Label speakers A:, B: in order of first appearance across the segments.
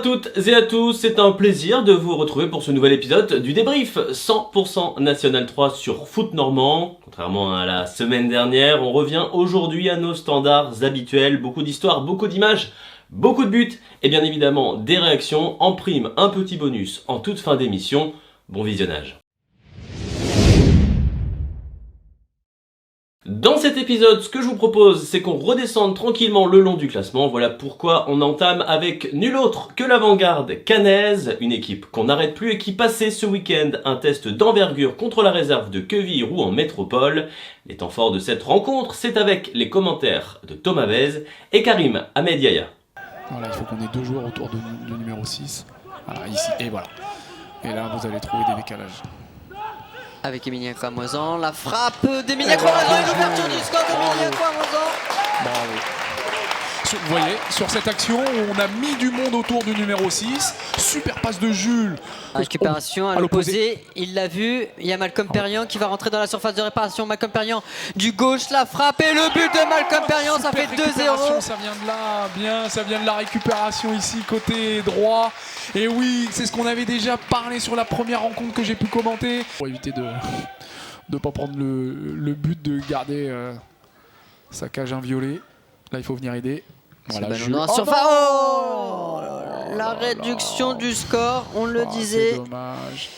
A: toutes et à tous, c'est un plaisir de vous retrouver pour ce nouvel épisode du débrief 100% National 3 sur foot normand. Contrairement à la semaine dernière, on revient aujourd'hui à nos standards habituels, beaucoup d'histoires, beaucoup d'images, beaucoup de buts et bien évidemment des réactions, en prime un petit bonus en toute fin d'émission. Bon visionnage. Dans cet épisode, ce que je vous propose, c'est qu'on redescende tranquillement le long du classement. Voilà pourquoi on entame avec nul autre que l'avant-garde caennaise, une équipe qu'on n'arrête plus et qui passait ce week-end un test d'envergure contre la réserve de Quevilly-Rouen Métropole. Les temps forts de cette rencontre, c'est avec les commentaires de Thomas Vez et Karim Ahmed Yahya.
B: Voilà, il faut qu'on ait deux joueurs autour de numéro 6. Voilà, ici, et voilà. Et là, vous allez trouver des décalages.
C: Avec Emilien Cramoisan, la frappe d'Emilien Cramoisan et l'ouverture du score d'Emilien Cramoisan.
B: Bravo. Vous voyez, sur cette action, on a mis du monde autour du numéro 6. Super passe de Jules.
C: Récupération à l'opposé, il l'a vu. Il y a Malcolm Perriand qui va rentrer dans la surface de réparation. Malcolm Perriand du gauche, la frappe et le but de Malcolm Perriand, ça fait 2-0.
B: Ça vient de là, bien, ça vient de la récupération ici, côté droit. Et oui, c'est ce qu'on avait déjà parlé sur la première rencontre que j'ai pu commenter. Pour éviter de ne pas prendre le but de garder sa cage inviolée. Là, il faut venir aider. Voilà,
C: la réduction du score, on le disait.
B: C'est dommage.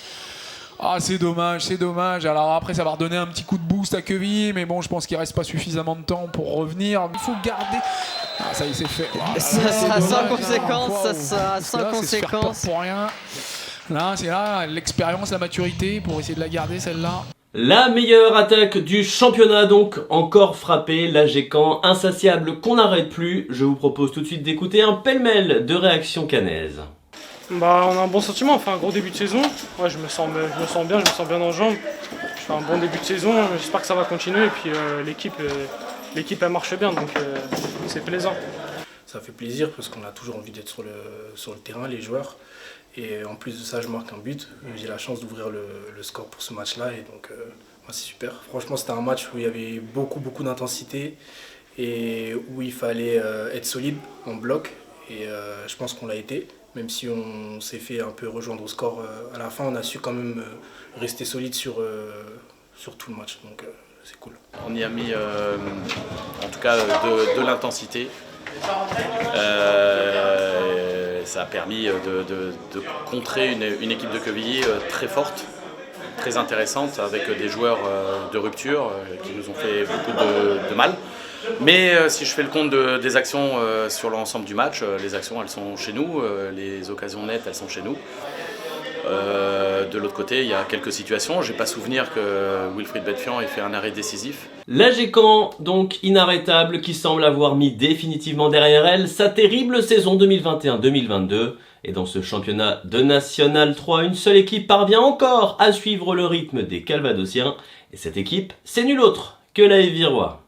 B: Ah, c'est dommage. Alors après, ça va redonner un petit coup de boost à Quevilly, mais bon, je pense qu'il reste pas suffisamment de temps pour revenir. Il faut garder. Ah, ça y est, c'est fait.
C: Ça sera sans conséquence, ça sera sans conséquence.
B: Pour rien. Là, c'est là l'expérience, la maturité pour essayer de la garder celle-là.
A: La meilleure attaque du championnat donc, encore frappée, l'AG Caen, insatiable qu'on n'arrête plus. Je vous propose tout de suite d'écouter un pêle-mêle de réactions caennaises.
D: On a un bon sentiment, on fait un gros début de saison. Ouais, je me sens bien dans les jambes. Je fais un bon début de saison, j'espère que ça va continuer. Et puis l'équipe elle marche bien, donc c'est plaisant.
E: Ça fait plaisir parce qu'on a toujours envie d'être sur le terrain, les joueurs. Et en plus de ça, je marque un but. J'ai la chance d'ouvrir le score pour ce match-là. Et donc, c'est super. Franchement, c'était un match où il y avait beaucoup d'intensité et où il fallait être solide en bloc. Et je pense qu'on l'a été. Même si on s'est fait un peu rejoindre au score à la fin, on a su quand même rester solide sur tout le match. Donc, c'est cool.
F: On y a mis, en tout cas, de l'intensité. Ça a permis de contrer une équipe de Quevilly très forte, très intéressante, avec des joueurs de rupture qui nous ont fait beaucoup de mal. Mais si je fais le compte des actions sur l'ensemble du match, les actions elles sont chez nous, les occasions nettes elles sont chez nous. De l'autre côté, il y a quelques situations. J'ai pas souvenir que Wilfried Betfian ait fait un arrêt décisif.
A: L'AG Caen, donc inarrêtable, qui semble avoir mis définitivement derrière elle sa terrible saison 2021-2022. Et dans ce championnat de National 3, une seule équipe parvient encore à suivre le rythme des Calvadosiens. Et cette équipe, c'est nul autre que l'AS Virois.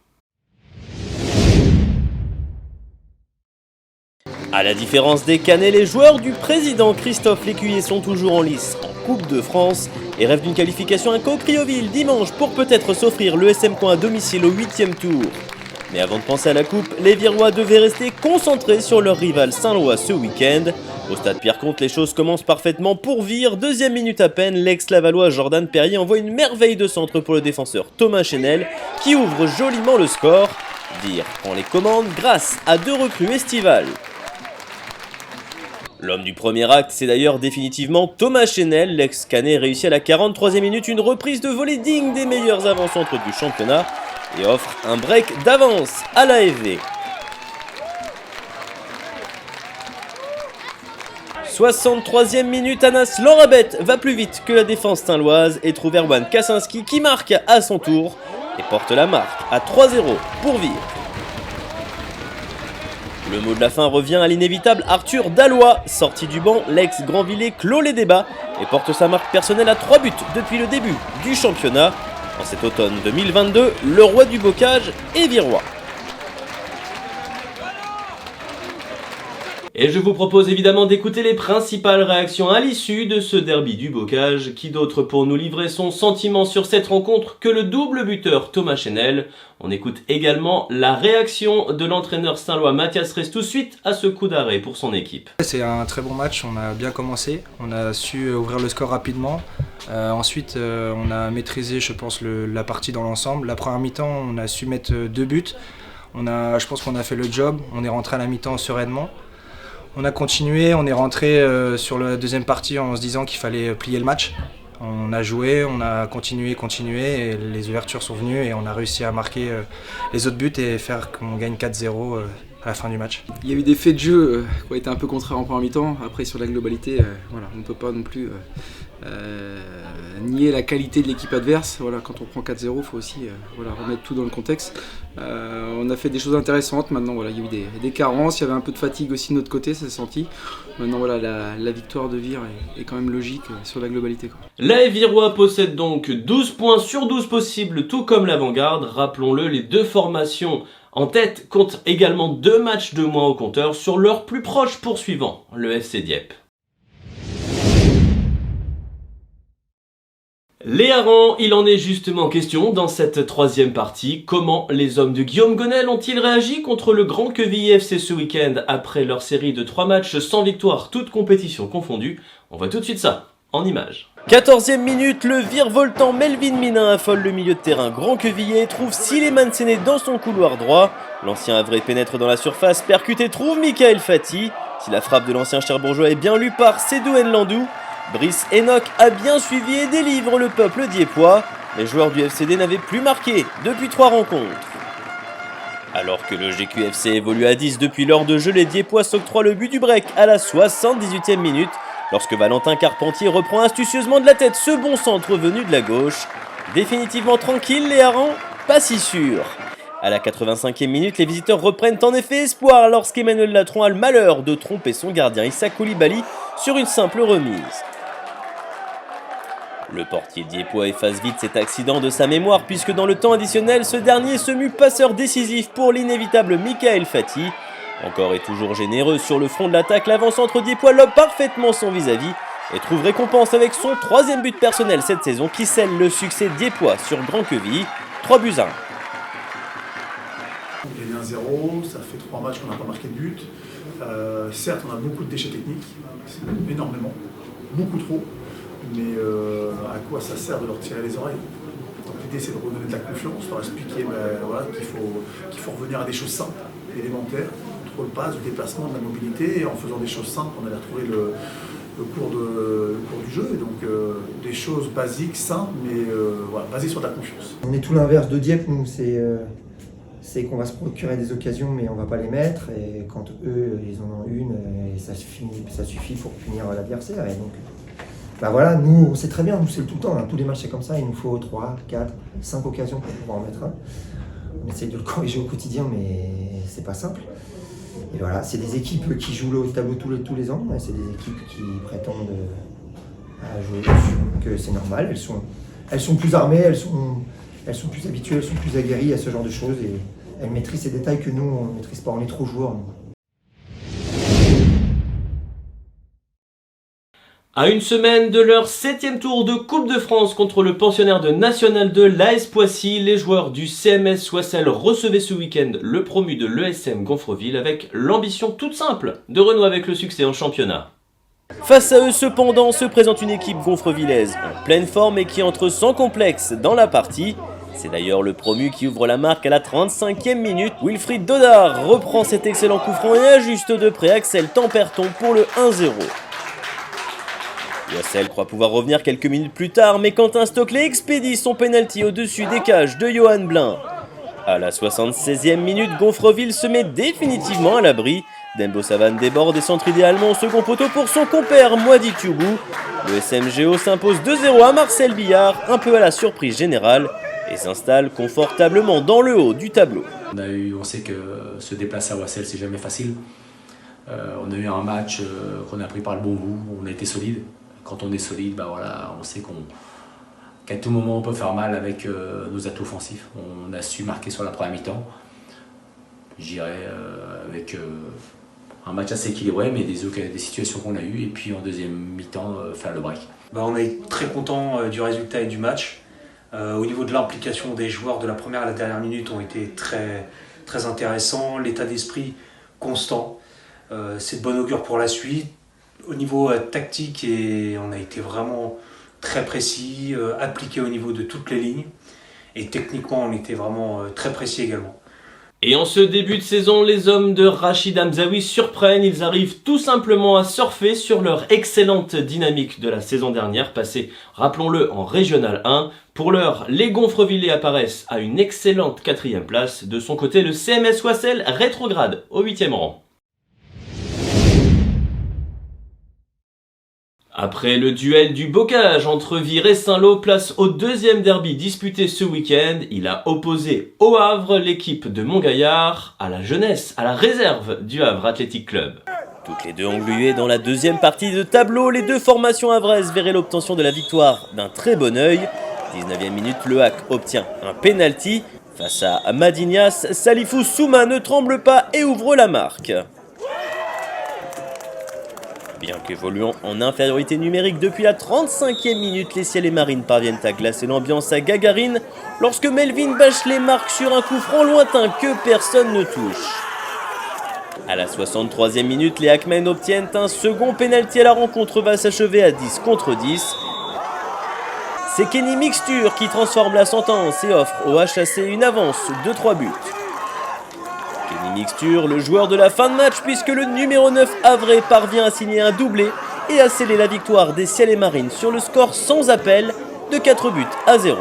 A: À la différence des Caennais, les joueurs du président Christophe Lécuyer sont toujours en lice en Coupe de France et rêvent d'une qualification à Caucriauville dimanche pour peut-être s'offrir le SM Caen à domicile au 8e tour. Mais avant de penser à la coupe, les Virois devaient rester concentrés sur leur rival Saint-Lois ce week-end. Au stade Pierre-Comte, les choses commencent parfaitement pour Vire. Deuxième minute à peine, l'ex-lavallois Jordan Perrier envoie une merveille de centre pour le défenseur Thomas Chenel qui ouvre joliment le score. Vire prend les commandes grâce à deux recrues estivales. L'homme du premier acte, c'est d'ailleurs définitivement Thomas Chenel. L'ex-Canet réussit à la 43e minute une reprise de volée digne des meilleurs avant-centres du championnat et offre un break d'avance à l'AFV. 63e minute, Anas Lorabet va plus vite que la défense saint-loise et trouve Erwan Kaczynski qui marque à son tour et porte la marque à 3-0 pour Vire. Le mot de la fin revient à l'inévitable Arthur Dallois. Sorti du banc, l'ex-Grandvillais clôt les débats et porte sa marque personnelle à 3 buts depuis le début du championnat. En cet automne 2022, le roi du bocage est virois. Et je vous propose évidemment d'écouter les principales réactions à l'issue de ce derby du Bocage. Qui d'autre pour nous livrer son sentiment sur cette rencontre que le double buteur Thomas Chenel. On écoute également la réaction de l'entraîneur saint-lois Mathias Restou suite à ce coup d'arrêt pour son équipe.
G: C'est un très bon match, on a bien commencé, on a su ouvrir le score rapidement. Ensuite, on a maîtrisé, je pense, la partie dans l'ensemble. La première mi-temps, on a su mettre 2 buts. Je pense qu'on a fait le job, on est rentré à la mi-temps sereinement. On a continué, on est rentré sur la deuxième partie en se disant qu'il fallait plier le match. On a joué, on a continué, et les ouvertures sont venues et on a réussi à marquer les autres buts et faire qu'on gagne 4-0 à la fin du match.
H: Il y a eu des faits de jeu qui ont été un peu contraires en première mi-temps. Après, sur la globalité, voilà, on ne peut pas non plus nier la qualité de l'équipe adverse. Voilà, quand on prend 4-0, il faut aussi remettre tout dans le contexte. On a fait des choses intéressantes. Maintenant, voilà, il y a eu des carences, il y avait un peu de fatigue aussi de notre côté, ça s'est senti. Maintenant, voilà, la victoire de Vire est quand même logique sur la globalité, quoi.
A: Les Virois possèdent donc 12 points sur 12 possibles, tout comme l'Avant-Garde. Rappelons-le, les deux formations en tête comptent également 2 matchs de moins au compteur sur leur plus proche poursuivant, le FC Dieppe. Les harengs, il en est justement question dans cette 3e partie. Comment les hommes de Guillaume Gonel ont-ils réagi contre le Grand Quevilly FC ce week-end après leur série de 3 matchs sans victoire, toutes compétitions confondues? On voit tout de suite ça, en images. 14e minute, le virevoltant Melvin Minin affole le milieu de terrain Grand Quevilly et trouve Sileman Séné dans son couloir droit. L'ancien Havrais pénètre dans la surface, percute et trouve Michael Fati. Si la frappe de l'ancien Cherbourgeois est bien lue par Sédou Nlandou, Brice Enoch a bien suivi et délivre le peuple dieppois. Les joueurs du FCD n'avaient plus marqué depuis 3 rencontres. Alors que le GQFC évolue à 10 depuis l'heure de jeu, les Dieppois s'octroient le but du break à la 78e minute. Lorsque Valentin Carpentier reprend astucieusement de la tête ce bon centre venu de la gauche. Définitivement tranquille, les harengs, pas si sûrs. À la 85e minute, les visiteurs reprennent en effet espoir lorsqu'Emmanuel Latron a le malheur de tromper son gardien Issa Koulibaly sur une simple remise. Le portier dieppois efface vite cet accident de sa mémoire puisque dans le temps additionnel, ce dernier se mue passeur décisif pour l'inévitable Michael Fati. Encore et toujours généreux sur le front de l'attaque, l'avant-centre dieppois lobe parfaitement son vis-à-vis et trouve récompense avec son 3e but personnel cette saison qui scelle le succès dieppois sur Grand Quevilly, 3 buts à 1.
I: On gagne 1-0, ça fait 3 matchs qu'on n'a pas marqué de but. Certes, on a beaucoup de déchets techniques, énormément, beaucoup trop. Mais à quoi ça sert de leur tirer les oreilles? Donc l'idée c'est de redonner de la confiance, leur expliquer qu'il faut revenir à des choses simples, élémentaires, contrôle passe, du déplacement, de la mobilité, et en faisant des choses simples, on allait retrouver le cours du jeu, et donc des choses basiques, simples, mais basées sur de la confiance.
J: On est tout l'inverse de Dieppe, nous, c'est qu'on va se procurer des occasions mais on va pas les mettre, et quand eux ils en ont une, et ça suffit pour punir l'adversaire. Et donc, voilà, nous on sait très bien, nous c'est tout le temps, hein, tous les matchs c'est comme ça, il nous faut 3, 4, 5 occasions pour pouvoir en mettre un. On essaie de le corriger au quotidien mais c'est pas simple. Et voilà, c'est des équipes qui jouent le haut de tableau tous les ans, c'est des équipes qui prétendent à jouer dessus, que c'est normal, elles sont plus armées, elles sont plus habituées, elles sont plus aguerries à ce genre de choses et elles maîtrisent ces détails que nous on ne maîtrise pas, on est trop joueurs. Nous.
A: À une semaine de leur 7e tour de Coupe de France contre le pensionnaire de National 2, l'AS Poissy, les joueurs du CMS Soissel recevaient ce week-end le promu de l'ESM Gonfreville avec l'ambition toute simple de renouer avec le succès en championnat. Face à eux cependant se présente une équipe gonfrevillaise en pleine forme et qui entre sans complexe dans la partie. C'est d'ailleurs le promu qui ouvre la marque à la 35e minute. Wilfried Dodard reprend cet excellent coup franc et ajuste de près Axel Temperton pour le 1-0. Yossel croit pouvoir revenir quelques minutes plus tard, mais Quentin Stockley expédie son penalty au-dessus des cages de Johan Blin. À la 76e minute, Gonfreville se met définitivement à l'abri. Dembo Savane déborde et centre idéalement au second poteau pour son compère Moadi Thioubou. Le SMGO s'impose 2-0 à Marcel Billard, un peu à la surprise générale, et s'installe confortablement dans le haut du tableau.
K: On sait que se déplacer à Wassel, c'est jamais facile. On a eu un match qu'on a pris par le bon bout, on a été solide. Quand on est solide, on sait qu'à tout moment on peut faire mal avec nos atouts offensifs. On a su marquer sur la première mi-temps, je dirais avec un match assez équilibré, mais des situations qu'on a eues, et puis en deuxième mi-temps, faire le break.
G: On est très content du résultat et du match. Au niveau de l'implication des joueurs de la première à la dernière minute ont été très, très intéressants. L'état d'esprit constant, c'est de bon augure pour la suite. Au niveau tactique, on a été vraiment très précis, appliqué au niveau de toutes les lignes. Et techniquement, on était vraiment très précis également.
A: Et en ce début de saison, les hommes de Rachid Hamzaoui surprennent. Ils arrivent tout simplement à surfer sur leur excellente dynamique de la saison dernière, passée, rappelons-le, en Régional 1. Pour l'heure, les Gonfrevillers apparaissent à une excellente 4e place. De son côté, le CMS Oissel rétrograde au 8e rang. Après le duel du bocage entre Vire et Saint-Lô, place au 2e derby disputé ce week-end. Il a opposé au Havre l'équipe de Montgaillard à la jeunesse, à la réserve du Havre Athletic Club. Toutes les deux engluées dans la 2e partie de tableau, les deux formations havraises verraient l'obtention de la victoire d'un très bon œil. 19e minute, le HAC obtient un penalty. Face à Madignas, Salifou Souma ne tremble pas et ouvre la marque. Bien qu'évoluant en infériorité numérique depuis la 35e minute, les Ciels et Marines parviennent à glacer l'ambiance à Gagarine lorsque Melvin Bachelet marque sur un coup franc lointain que personne ne touche. À la 63e minute, les Hackmen obtiennent un second pénalty et la rencontre va s'achever à 10 contre 10. C'est Kenny Mixture qui transforme la sentence et offre au HAC une avance de 3 buts. Kenny Mixture, le joueur de la fin de match puisque le numéro 9 havrais parvient à signer un doublé et à sceller la victoire des Ciels et Marines sur le score sans appel de 4 buts à 0.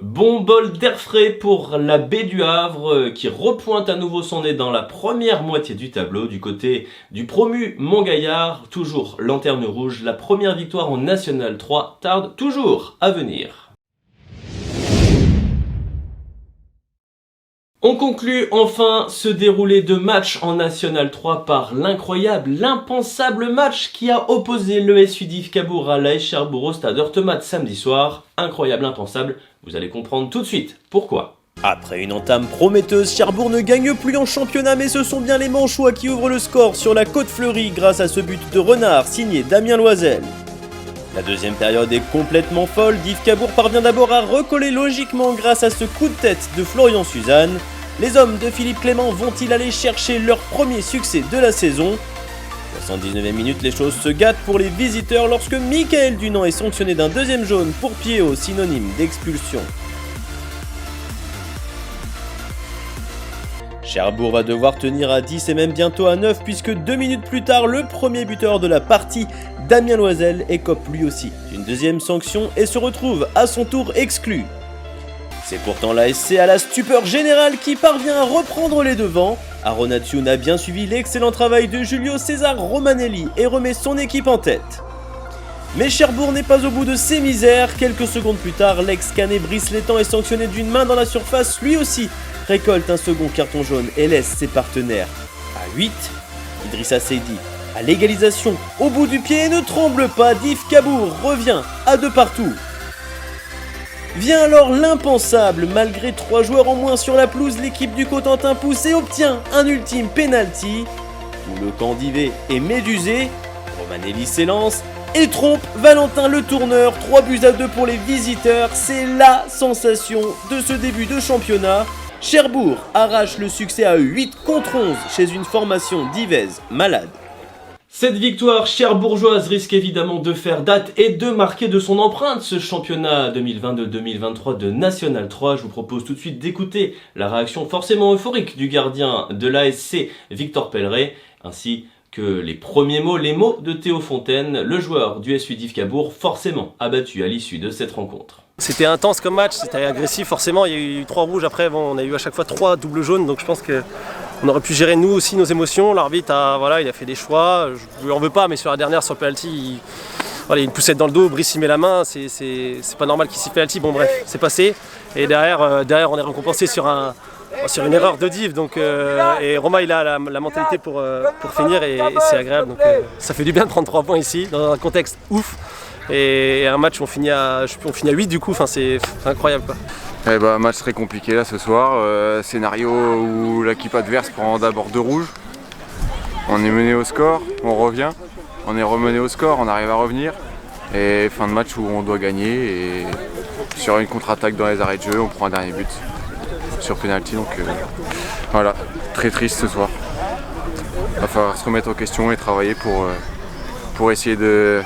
A: Bon bol d'air frais pour la baie du Havre qui repointe à nouveau son nez dans la première moitié du tableau. Du côté du promu Montgaillard, toujours lanterne rouge, la première victoire en National 3 tarde toujours à venir. On conclut enfin ce déroulé de match en National 3 par l'incroyable, l'impensable match qui a opposé l'ES UDIF Cabourg à l'AS Cherbourg au stade Heurtematte samedi soir. Incroyable, impensable, vous allez comprendre tout de suite pourquoi. Après une entame prometteuse, Cherbourg ne gagne plus en championnat, mais ce sont bien les Manchois qui ouvrent le score sur la Côte Fleurie grâce à ce but de Renard signé Damien Loisel. La deuxième période est complètement folle, DIF Cabourg parvient d'abord à recoller logiquement grâce à ce coup de tête de Florian Suzanne. Les hommes de Philippe Clément vont-ils aller chercher leur premier succès de la saison ? 79e minute, les choses se gâtent pour les visiteurs lorsque Michael Dunant est sanctionné d'un deuxième jaune pour pied-haut, synonyme d'expulsion. Cherbourg va devoir tenir à 10 et même bientôt à 9 puisque 2 minutes plus tard, le premier buteur de la partie, Damien Loisel, écope lui aussi d'une deuxième sanction et se retrouve à son tour exclu. C'est pourtant l'ASC à la stupeur générale qui parvient à reprendre les devants. Aaron Atioun a bien suivi l'excellent travail de Julio César Romanelli et remet son équipe en tête. Mais Cherbourg n'est pas au bout de ses misères. Quelques secondes plus tard, l'ex-Canet Brice Létang est sanctionné d'une main dans la surface. Lui aussi récolte un second carton jaune et laisse ses partenaires à 8. Idrissa Seydi à l'égalisation au bout du pied et ne tremble pas. DIF Cabourg revient à 2 partout. Vient alors l'impensable, malgré 3 joueurs en moins sur la pelouse, l'équipe du Cotentin pousse et obtient un ultime penalty. Tout le camp d'Yvé est médusé, Romanelli s'élance et trompe Valentin Le Tourneur, 3 buts à 2 pour les visiteurs, c'est la sensation de ce début de championnat. Cherbourg arrache le succès à 8 contre 11 chez une formation d'Yvez malade. Cette victoire cherbourgeoise risque évidemment de faire date et de marquer de son empreinte ce championnat 2022-2023 de National 3. Je vous propose tout de suite d'écouter la réaction forcément euphorique du gardien de l'ASC Victor Pelleret, ainsi que les premiers mots, les mots de Théo Fontaine, le joueur du SU DIF Cabourg, forcément abattu à l'issue de cette rencontre.
L: C'était intense comme match, c'était agressif forcément, il y a eu 3 rouges après, bon, on a eu à chaque fois 3 doubles jaunes, donc je pense qu'on aurait pu gérer nous aussi nos émotions. L'arbitre il a fait des choix, je lui en veux pas, mais sur la dernière, sur le penalty, il y a une poussette dans le dos, Brice il met la main, c'est pas normal qu'il s'y penalty, bon bref, c'est passé. Et derrière on est récompensé sur une erreur de Div, donc, et Roma il a la mentalité pour finir et c'est agréable, donc ça fait du bien de prendre 3 points ici, dans un contexte ouf. Et un match où on finit à 8 du coup, c'est incroyable quoi.
M: Match très compliqué là ce soir. Scénario où l'équipe adverse prend d'abord 2 rouges. On est mené au score, on revient. On est remené au score, on arrive à revenir. Et fin de match où on doit gagner. Et sur une contre-attaque dans les arrêts de jeu, on prend un dernier but sur penalty. Donc voilà, très triste ce soir. Il va falloir se remettre en question et travailler pour essayer de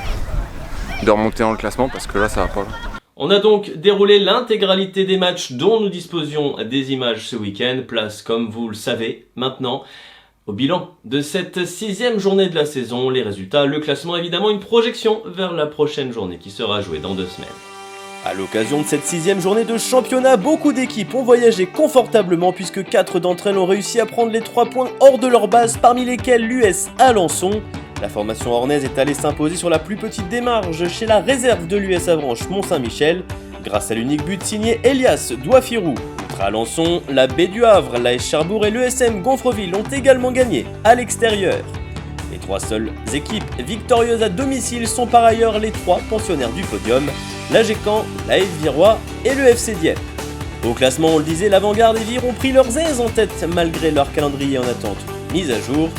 M: remonter dans le classement parce que là ça va pas.
A: On a donc déroulé l'intégralité des matchs dont nous disposions des images ce week-end. Place, comme vous le savez, maintenant au bilan de cette 6e journée de la saison. Les résultats, le classement, évidemment une projection vers la prochaine journée qui sera jouée dans 2 semaines. À l'occasion de cette 6e journée de championnat, beaucoup d'équipes ont voyagé confortablement puisque 4 d'entre elles ont réussi à prendre les 3 points hors de leur base, parmi lesquels l'US Alençon. La formation ornaise est allée s'imposer sur la plus petite des marges chez la réserve de l'US Avranches Mont-Saint-Michel, grâce à l'unique but signé Elias Douafirou. Outre Alençon, la Baie du Havre, l'AS Cherbourg et l'ESM Gonfreville ont également gagné à l'extérieur. Les 3 seules équipes victorieuses à domicile sont par ailleurs les 3 pensionnaires du podium, l'AG Caen, l'AS Virois et le FC Dieppe. Au classement, on le disait, l'Avant-Garde et Vire ont pris leurs aises en tête malgré leur calendrier en attente mise à jour.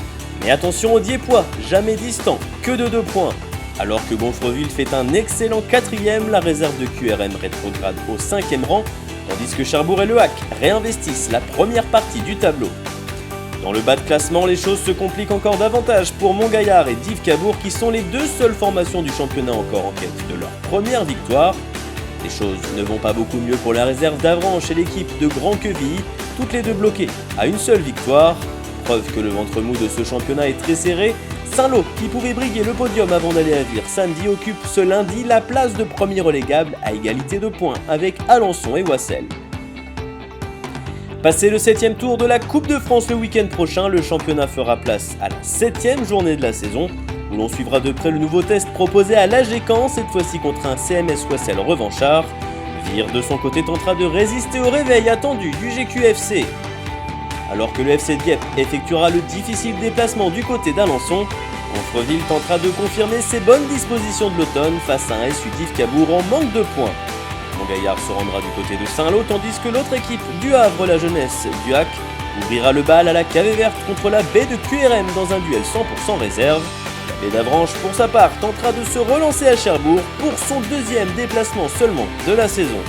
A: Mais attention aux Diepois, jamais distants, que de 2 points. Alors que Gonfreville fait un excellent 4e, la réserve de QRM rétrograde au 5e rang, tandis que Cherbourg et Le Hac réinvestissent la première partie du tableau. Dans le bas de classement, les choses se compliquent encore davantage pour Montgaillard et Dives Cabourg qui sont les 2 seules formations du championnat encore en quête de leur première victoire. Les choses ne vont pas beaucoup mieux pour la réserve d'Avranches et l'équipe de Grand-Quevilly, toutes les 2 bloquées à une seule victoire. Preuve que le ventre mou de ce championnat est très serré. Saint-Lô, qui pouvait briguer le podium avant d'aller à Vire samedi, occupe ce lundi la place de premier relégable à égalité de points avec Alençon et Oissel. Passé le 7e tour de la Coupe de France le week-end prochain, le championnat fera place à la 7e journée de la saison, où l'on suivra de près le nouveau test proposé à l'AG Caen, cette fois-ci contre un CMS Oissel revanchard. Vire de son côté tentera de résister au réveil attendu du GQFC. Alors que le FC Dieppe effectuera le difficile déplacement du côté d'Alençon, Gonfreville tentera de confirmer ses bonnes dispositions de l'automne face à un SU Dives Cabourg en manque de points. Montgaillard se rendra du côté de Saint-Lô, tandis que l'autre équipe du Havre, la jeunesse du Hac, ouvrira le bal à la Cavée Verte contre la Baie de QRM dans un duel 100% réserve. La Baie d'Avranches, pour sa part, tentera de se relancer à Cherbourg pour son 2e déplacement seulement de la saison.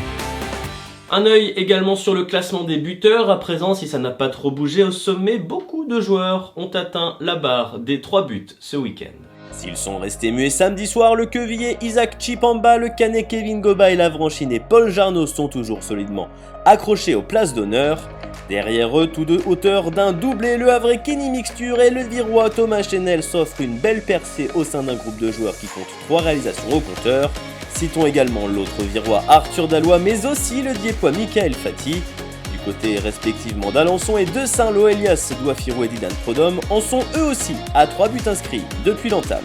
A: Un œil également sur le classement des buteurs. À présent, si ça n'a pas trop bougé au sommet, beaucoup de joueurs ont atteint la barre des 3 buts ce week-end. S'ils sont restés muets samedi soir, le Quevillé Isaac Chipamba, le Canet Kevin Goba et l'Avranchinais Paul Jarno sont toujours solidement accrochés aux places d'honneur. Derrière eux, tous 2 auteurs d'un doublé, le Havrais Kenny Mixture et le Virois Thomas Chenel s'offrent une belle percée au sein d'un groupe de joueurs qui compte 3 réalisations au compteur. Citons également l'autre Virois Arthur Dallois, mais aussi le Diepois Michael Fati. Du côté respectivement d'Alençon et de Saint-Lô, Elias Douafirou et Dylan Prodhomme en sont eux aussi à 3 buts inscrits depuis l'entame.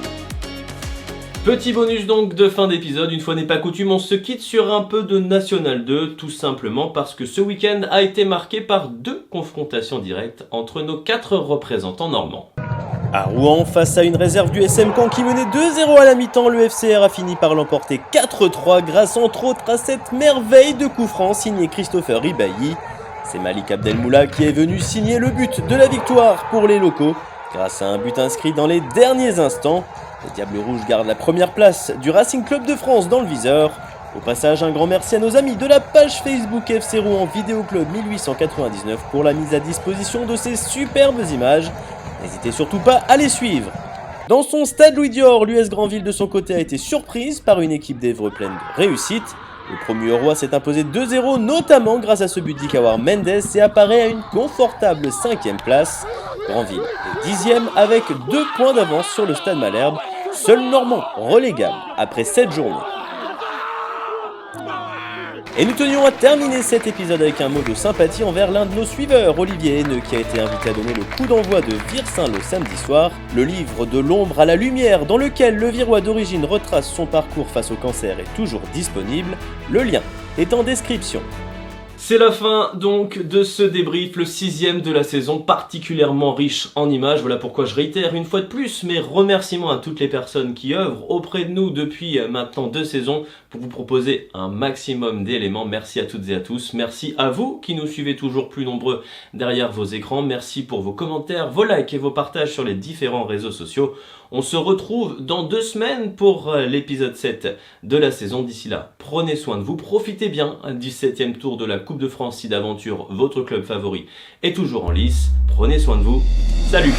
A: Petit bonus donc de fin d'épisode, une fois n'est pas coutume, on se quitte sur un peu de National 2, tout simplement parce que ce week-end a été marqué par 2 confrontations directes entre nos 4 représentants normands. À Rouen, face à une réserve du SM Caen qui menait 2-0 à la mi-temps, le FCR a fini par l'emporter 4-3 grâce entre autres à cette merveille de coup franc signé Christopher Ribailly. C'est Malik Abdelmoula qui est venu signer le but de la victoire pour les locaux. Grâce à un but inscrit dans les derniers instants, les Diables Rouges gardent la première place du Racing Club de France dans le viseur. Au passage, un grand merci à nos amis de la page Facebook FC Rouen Vidéo Club 1899 pour la mise à disposition de ces superbes images. N'hésitez surtout pas à les suivre. Dans son stade Louis Dior, l'US Granville de son côté a été surprise par une équipe d'Évreux pleine de réussite. Le promu Roi s'est imposé 2-0, notamment grâce à ce but d'Ikawar Mendes et apparaît à une confortable 5e place. Granville est 10e avec 2 points d'avance sur le stade Malherbe, seul Normand relégable après 7 journées. Et nous tenions à terminer cet épisode avec un mot de sympathie envers l'un de nos suiveurs, Olivier Haineux, qui a été invité à donner le coup d'envoi de Vire Saint-Lô samedi soir, le livre de l'ombre à la lumière dans lequel le Virois d'origine retrace son parcours face au cancer est toujours disponible, le lien est en description. C'est la fin donc de ce débrief, le 6e de la saison, particulièrement riche en images. Voilà pourquoi je réitère une fois de plus mes remerciements à toutes les personnes qui œuvrent auprès de nous depuis maintenant 2 saisons pour vous proposer un maximum d'éléments. Merci à toutes et à tous. Merci à vous qui nous suivez toujours plus nombreux derrière vos écrans. Merci pour vos commentaires, vos likes et vos partages sur les différents réseaux sociaux. On se retrouve dans 2 semaines pour l'épisode 7 de la saison. D'ici là, prenez soin de vous, profitez bien du 7e tour de la Coupe de France si d'aventure votre club favori est toujours en lice. Prenez soin de vous, salut!